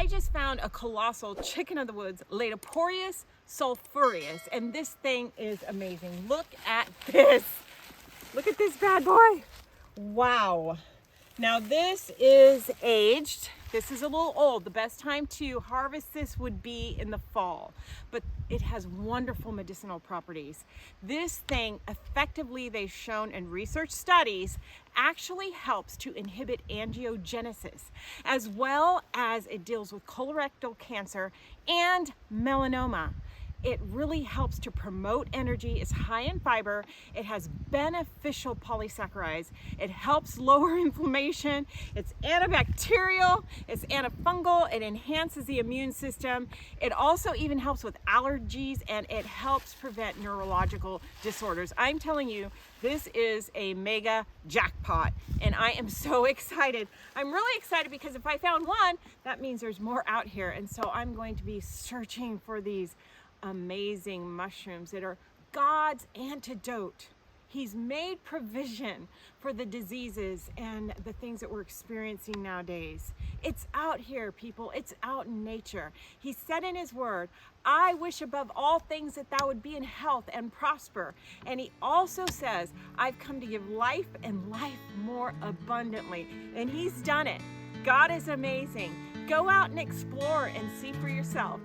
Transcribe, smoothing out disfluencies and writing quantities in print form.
I just found a colossal chicken of the woods, Ladoporius sulphureus, and this thing is amazing. Look at this. Look at this bad boy. Wow. Now this is aged. This is a little old. The best time to harvest this would be in the fall, but it has wonderful medicinal properties. This thing, effectively, they've shown in research studies, actually helps to inhibit angiogenesis, as well as it deals with colorectal cancer and melanoma. It really helps to promote energy. It's high in fiber. It has beneficial polysaccharides. It helps lower inflammation. It's antibacterial. It's antifungal. It enhances the immune system. It also even helps with allergies, and it helps prevent neurological disorders. I'm telling you, this is a mega jackpot, and I am so excited. I'm really excited because if I found one, that means there's more out here, and so I'm going to be searching for these amazing mushrooms that are God's antidote. He's made provision for the diseases and the things that we're experiencing nowadays. It's out here, people. It's out in nature. He said in his word, I wish above all things that thou would be in health and prosper. And he also says, I've come to give life and life more abundantly. And he's done it. God is amazing. Go out and explore and see for yourself.